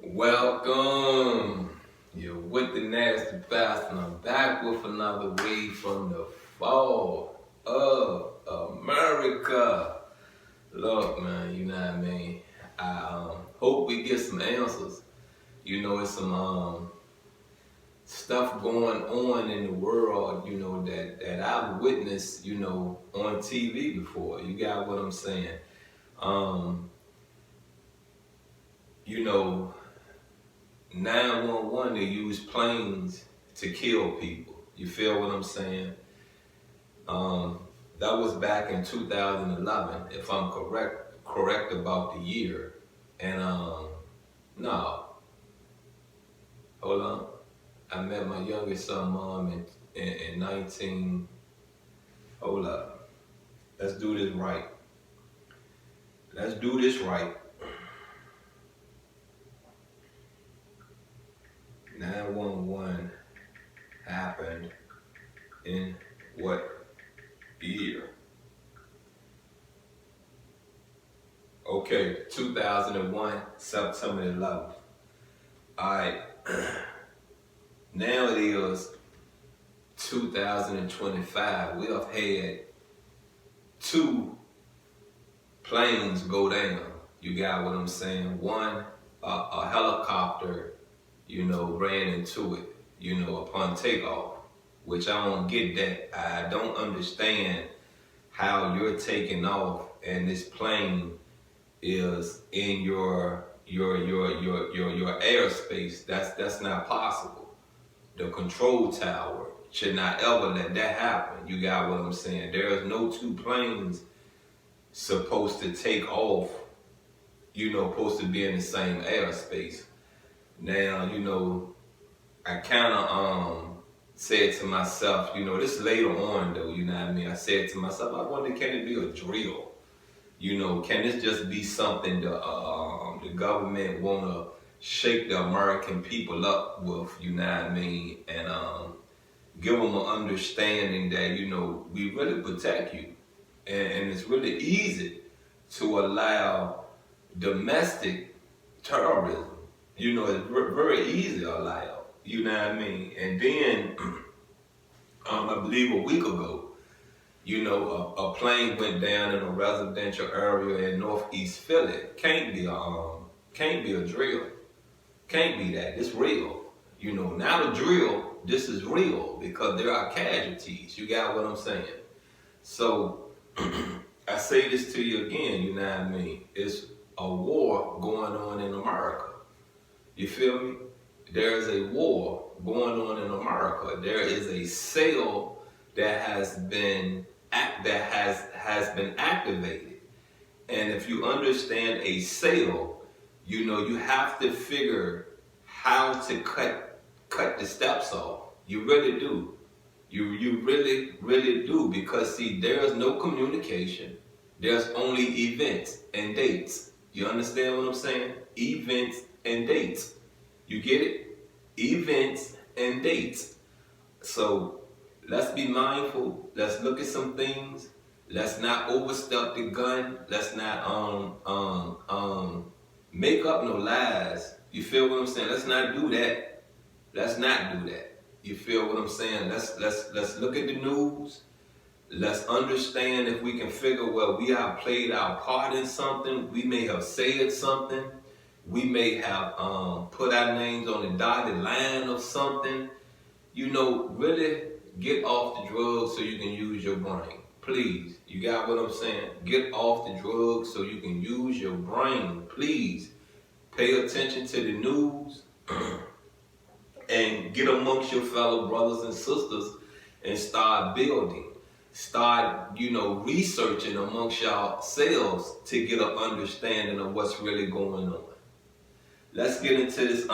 Welcome. You're with the Nasty Fast, and I'm back with another wave from the fall of America. Look, man, you know what I mean? I hope we get some answers. It's some stuff going on in the world, that I've witnessed, on TV before. You got what I'm saying? Um, you know, 911, they use planes to kill people. You feel what I'm saying? That was back in 2011, if I'm correct about the year. And no, hold on. I met my youngest son mom in 19. Hold up. Let's do this right. Let's do this right. 911 happened in what year? Okay, 2001, September 11th. Alright, now it is 2025. We have had two planes go down. You got what I'm saying? One, a helicopter, ran into it, upon takeoff, which I don't get that. I don't understand how you're taking off and this plane is in your airspace. That's not possible. The control tower should not ever let that happen. You got what I'm saying? There is no two planes supposed to take off, supposed to be in the same airspace. Now, I kind of said to myself, this later on though, you know what I mean? I said to myself, I wonder, can it be a drill? Can this just be something the government want to shake the American people up with, you know what I mean? And give them an understanding that, we really protect you. And it's really easy to allow domestic terrorism. It's very easy to allow, you know what I mean? And then, I believe a week ago, a plane went down in a residential area in northeast Philly. Can't be a drill. Can't be that. It's real. Not a drill. This is real because there are casualties. You got what I'm saying? So I say this to you again. You know what I mean? It's a war going on in America. You feel me? There is a war going on in America. There is a sale that has been activated. And if you understand a sale, you have to figure how to cut the steps off. You really do. You really, really do. Because see, there is no communication. There's only events and dates. You understand what I'm saying? Events and dates. You get it? Events and dates. So let's be mindful. Let's look at some things. Let's not overstep the gun. Let's not make up no lies. You feel what I'm saying? Let's not do that. Let's not do that. You feel what I'm saying? Let's look at the news. Let's understand if we can figure, well, we have played our part in something. We may have said something. We may have put our names on the dotted line of something. Really get off the drugs so you can use your brain. Please, you got what I'm saying? Get off the drugs so you can use your brain. Please, pay attention to the news and get amongst your fellow brothers and sisters and start building. Start, researching amongst yourselves to get an understanding of what's really going on. Let's get into this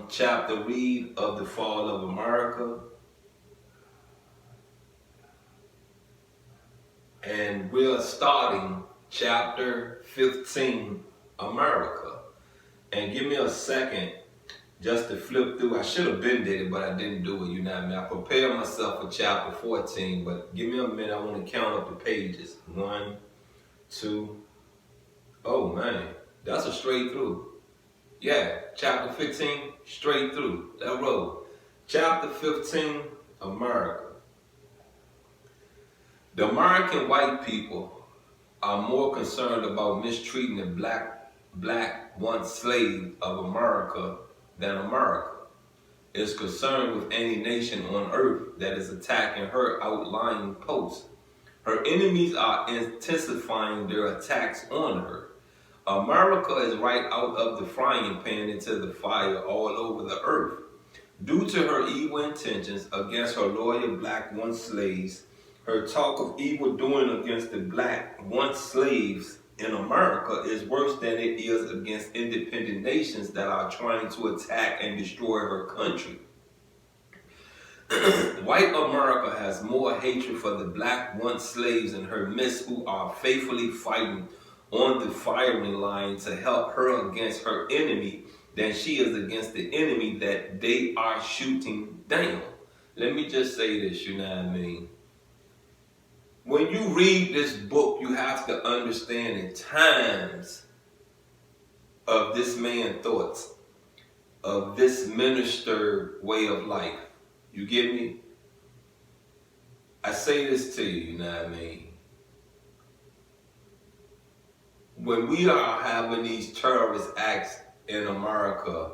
chapter read of the fall of America. And we're starting chapter 15, America. And give me a second just to flip through. I should have been did it, but I didn't do it, you know what I mean? I prepared myself for chapter 14, but give me a minute. I want to count up the pages. 1, 2. Oh man, that's a straight through. Yeah, chapter 15, straight through. That road. Chapter 15, America. The American white people are more concerned about mistreating the black once slave of America than America is concerned with any nation on earth that is attacking her outlying posts. Her enemies are intensifying their attacks on her. America is right out of the frying pan into the fire all over the earth. Due to her evil intentions against her loyal black once slaves, her talk of evil doing against the black once slaves in America is worse than it is against independent nations that are trying to attack and destroy her country. White America has more hatred for the black once slaves in her midst who are faithfully fighting on the firing line to help her against her enemy than she is against the enemy that they are shooting down. Let me just say this, you know what I mean? When you read this book, you have to understand the times of this man's thoughts, of this minister way of life. You get me? I say this to you, you know what I mean? When we are having these terrorist acts in America,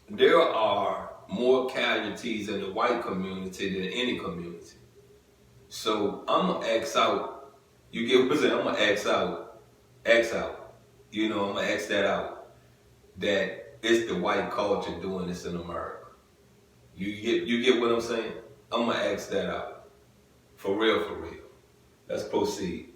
there are more casualties in the white community than any community. So I'm gonna X out. You get what I'm saying? I'm gonna X out. You know, I'm gonna X that out. That it's the white culture doing this in America. You get what I'm saying? I'm gonna X that out. For real, for real. Let's proceed.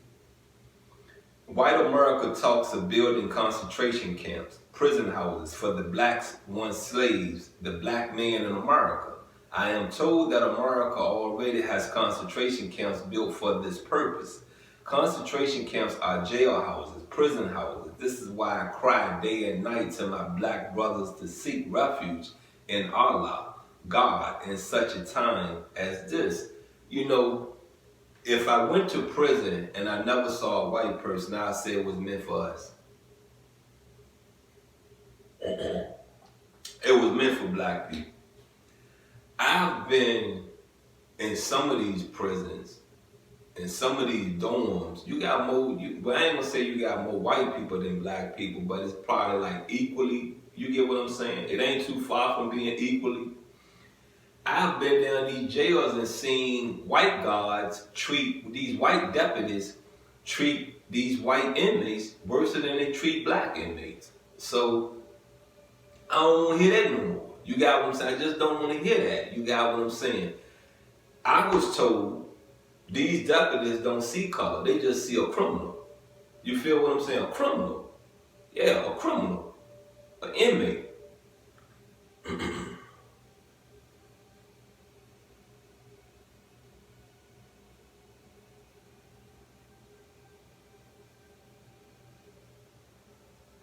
White America talks of building concentration camps, prison houses for the blacks once slaves, the black man in America. I am told that America already has concentration camps built for this purpose. Concentration camps are jail houses, prison houses. This is why I cry day and night to my black brothers to seek refuge in Allah, God, in such a time as this. You know, if I went to prison and I never saw a white person, I'd say it was meant for us. It was meant for black people. I've been in some of these prisons, in some of these dorms. You got more, but I ain't gonna say you got more white people than black people, but it's probably like equally. You get what I'm saying? It ain't too far from being equally. I've been down these jails and seen white guards treat these white deputies treat these white inmates worse than they treat black inmates. So I don't want to hear that no more. You got what I'm saying? I just don't want to hear that. You got what I'm saying? I was told these deputies don't see color. They just see a criminal. You feel what I'm saying? A criminal. Yeah, a criminal. An inmate.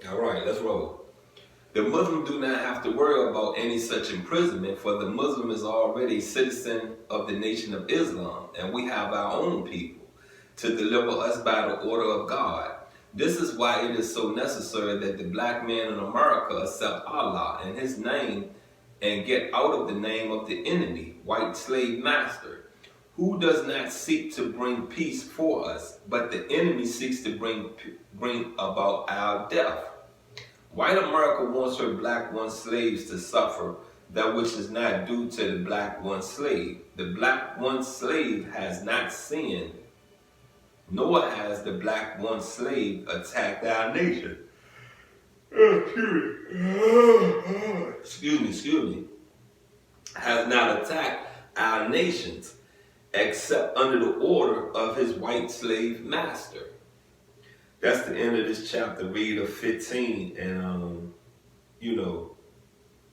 All right, let's roll. The Muslim do not have to worry about any such imprisonment, for the Muslim is already a citizen of the nation of Islam, and we have our own people to deliver us by the order of God. This is why it is so necessary that the black man in America accept Allah and his name and get out of the name of the enemy, white slave master, who does not seek to bring peace for us, but the enemy seeks to bring about our death. White America wants her black once slaves to suffer that which is not due to the black once slave. The black once slave has not sinned, nor has the black once slave attacked our nation. Excuse me. Has not attacked our nations except under the order of his white slave master. That's the end of this chapter, read of 15. And, you know,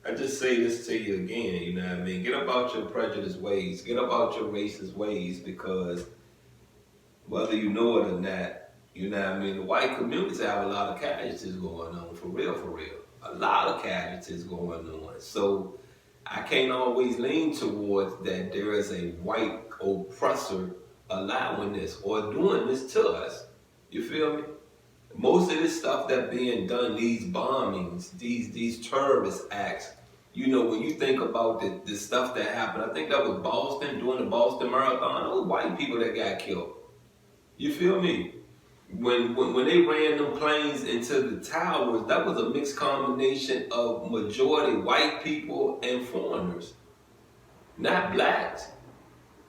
I just say this to you again, you know what I mean? Get about your prejudiced ways. Get about your racist ways, because whether you know it or not, you know what I mean, the white communities have a lot of casualties going on, for real, for real. A lot of casualties going on. So I can't always lean towards that there is a white oppressor allowing this or doing this to us. You feel me? Most of this stuff that being done, these bombings, these terrorist acts, you know, when you think about the stuff that happened, I think that was Boston, during the Boston Marathon, those white people that got killed. You feel me? When they ran them planes into the towers, that was a mixed combination of majority white people and foreigners, not blacks.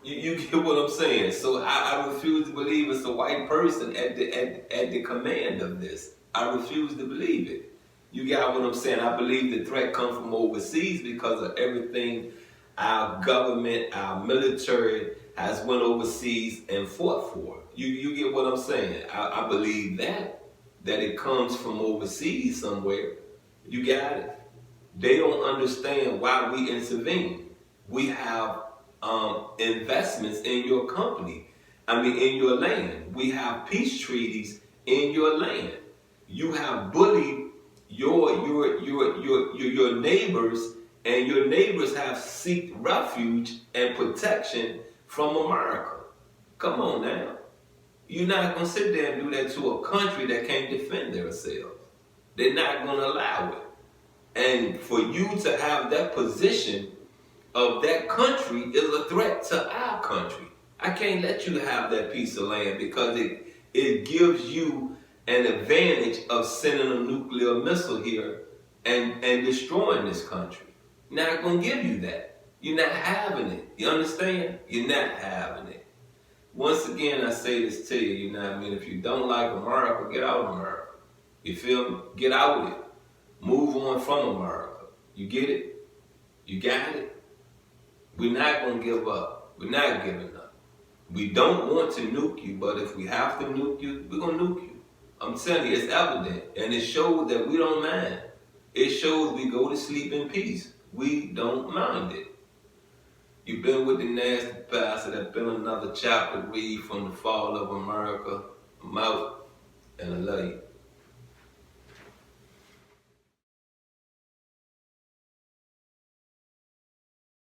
You get what I'm saying? So I refuse to believe it's a white person at the command of this. I refuse to believe it. You got what I'm saying? I believe the threat comes from overseas because of everything our government, our military has went overseas and fought for. You get what I'm saying? I believe that it comes from overseas somewhere. You got it. They don't understand why we intervene. We have investments in your company. I mean, in your land. We have peace treaties in your land. You have bullied your neighbors, and your neighbors have sought refuge and protection from America. Come on now. You're not going to sit there and do that to a country that can't defend themselves. They're not going to allow it. And for you to have that position of that country is a threat to our country. I can't let you have that piece of land because it gives you an advantage of sending a nuclear missile here and destroying this country. Not going to give you that. You're not having it. You understand? You're not having it. Once again, I say this to you, you know what I mean? If you don't like America, get out of America. You feel me? Get out of it. Move on from America. You get it? You got it? We're not going to give up. We're not giving up. We don't want to nuke you, but if we have to nuke you, we're going to nuke you. I'm telling you, it's evident. And it shows that we don't mind. It shows we go to sleep in peace. We don't mind it. You've been with the Nasty Pastor. That's been another chapter read from The Fall of America. I'm out, and I love you.